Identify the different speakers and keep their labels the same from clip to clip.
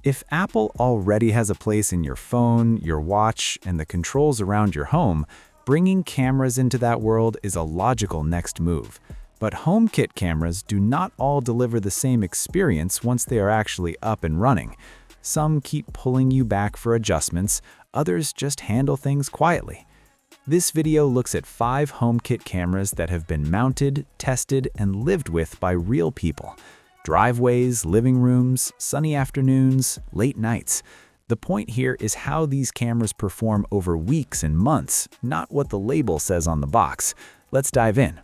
Speaker 1: If Apple already has a place in your phone, your watch, and the controls around your home, bringing cameras into that world is a logical next move. But HomeKit cameras do not all deliver the same experience once they are actually up and running. Some keep pulling you back for adjustments, others just handle things quietly. This video looks at 5 HomeKit cameras that have been mounted, tested, and lived with by real people. Driveways, living rooms, sunny afternoons, late nights. The point here is how these cameras perform over weeks and months, not what the label says on the box. Let's dive in.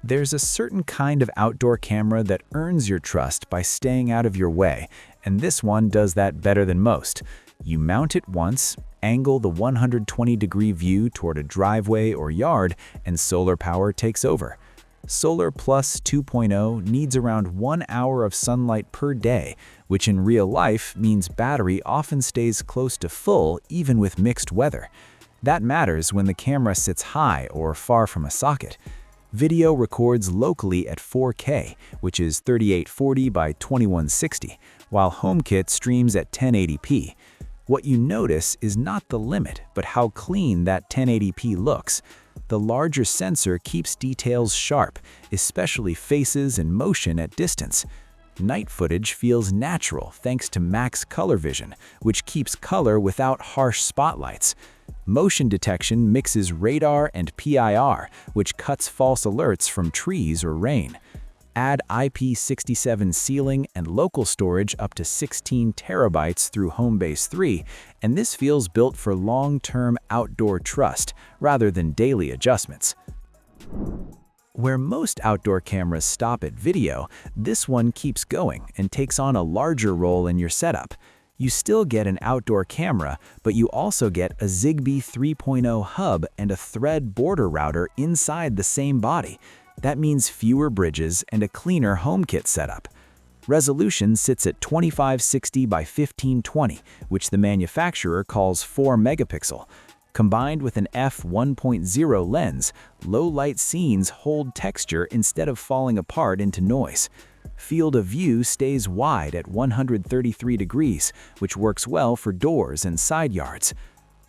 Speaker 1: There's a certain kind of outdoor camera that earns your trust by staying out of your way, and this one does that better than most. You mount it once, angle the 120-degree view toward a driveway or yard, and solar power takes over. Solar Plus 2.0 needs around 1 hour of sunlight per day, which in real life means battery often stays close to full even with mixed weather. That matters when the camera sits high or far from a socket. Video records locally at 4K, which is 3840 by 2160, while HomeKit streams at 1080p. What you notice is not the limit, but how clean that 1080p looks. The larger sensor keeps details sharp, especially faces and motion at distance. Night footage feels natural thanks to max color vision, which keeps color without harsh spotlights. Motion detection mixes radar and PIR, which cuts false alerts from trees or rain. Add IP67 sealing and local storage up to 16 terabytes through Homebase 3, and this feels built for long-term outdoor trust rather than daily adjustments. Where most outdoor cameras stop at video, this one keeps going and takes on a larger role in your setup. You still get an outdoor camera, but you also get a Zigbee 3.0 hub and a Thread border router inside the same body. That means fewer bridges and a cleaner HomeKit setup. Resolution sits at 2560 by 1520, which the manufacturer calls 4 megapixel. Combined with an f1.0 lens, low-light scenes hold texture instead of falling apart into noise. Field of view stays wide at 133 degrees, which works well for doors and side yards.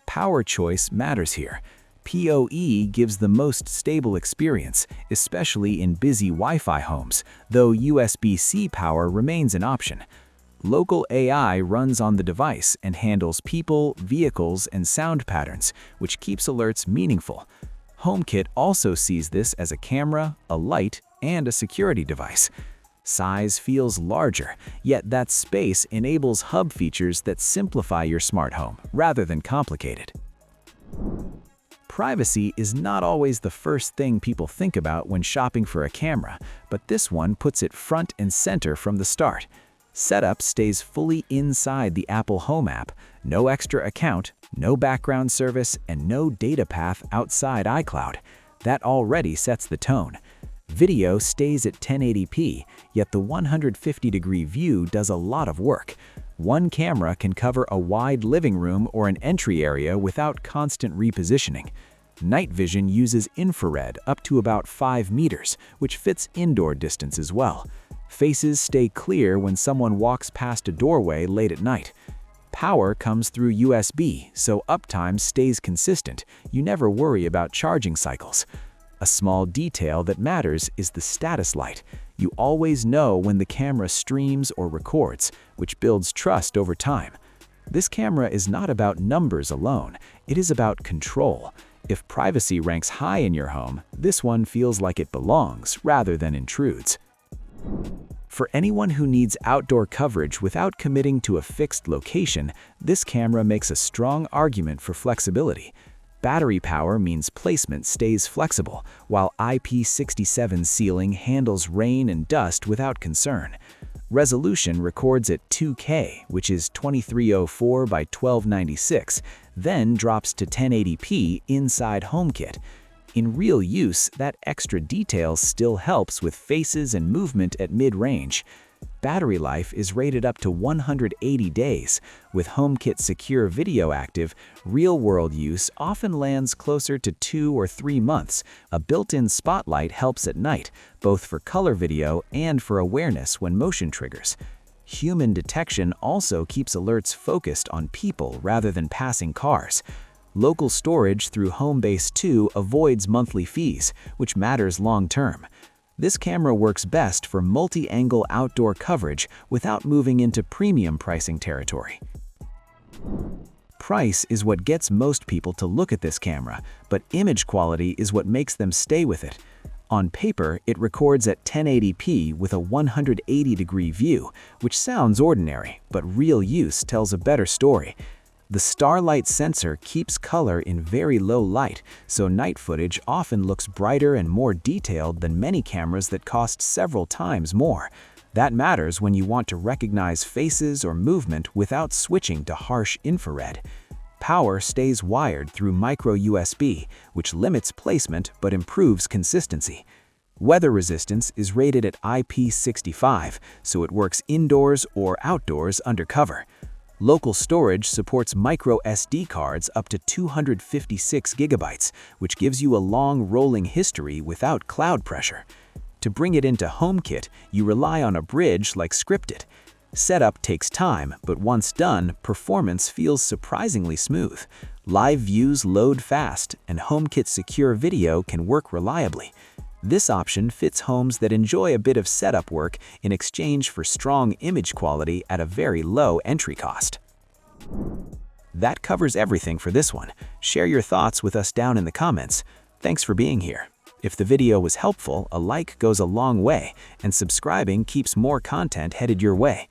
Speaker 1: Power choice matters here. PoE gives the most stable experience, especially in busy Wi-Fi homes, though USB-C power remains an option. Local AI runs on the device and handles people, vehicles, and sound patterns, which keeps alerts meaningful. HomeKit also sees this as a camera, a light, and a security device. Size feels larger, yet that space enables hub features that simplify your smart home rather than complicated. Privacy is not always the first thing people think about when shopping for a camera, but this one puts it front and center from the start. Setup stays fully inside the Apple Home app, no extra account, no background service, and no data path outside iCloud. That already sets the tone. Video stays at 1080p, yet the 150-degree view does a lot of work. One camera can cover a wide living room or an entry area without constant repositioning. Night vision uses infrared up to about 5 meters, which fits indoor distance as well. Faces stay clear when someone walks past a doorway late at night. Power comes through USB, so uptime stays consistent. You never worry about charging cycles. A small detail that matters is the status light. You always know when the camera streams or records, which builds trust over time. This camera is not about numbers alone, it is about control. If privacy ranks high in your home, this one feels like it belongs rather than intrudes. For anyone who needs outdoor coverage without committing to a fixed location, this camera makes a strong argument for flexibility. Battery power means placement stays flexible, while IP67 sealing handles rain and dust without concern. Resolution records at 2K, which is 2304 by 1296, then drops to 1080p inside HomeKit. In real use, that extra detail still helps with faces and movement at mid-range. battery life is rated up to 180 days. With HomeKit Secure Video active, real-world use often lands closer to 2 or 3 months. A built-in spotlight helps at night, both for color video and for awareness when motion triggers. Human detection also keeps alerts focused on people rather than passing cars. Local storage through Homebase 2 avoids monthly fees, which matters long-term. This camera works best for multi-angle outdoor coverage without moving into premium pricing territory. Price is what gets most people to look at this camera, but image quality is what makes them stay with it. On paper, it records at 1080p with a 180-degree view, which sounds ordinary, but real use tells a better story. The starlight sensor keeps color in very low light, so night footage often looks brighter and more detailed than many cameras that cost several times more. That matters when you want to recognize faces or movement without switching to harsh infrared. Power stays wired through micro USB, which limits placement but improves consistency. Weather resistance is rated at IP65, so it works indoors or outdoors undercover. Local storage supports micro SD cards up to 256 gigabytes, which gives you a long rolling history without cloud pressure. To bring it into HomeKit, you rely on a bridge like Scripted. Setup takes time, but once done, performance feels surprisingly smooth. Live views load fast, and HomeKit Secure Video can work reliably. This option fits homes that enjoy a bit of setup work in exchange for strong image quality at a very low entry cost. That covers everything for this one. Share your thoughts with us down in the comments. Thanks for being here. If the video was helpful, a like goes a long way, and subscribing keeps more content headed your way.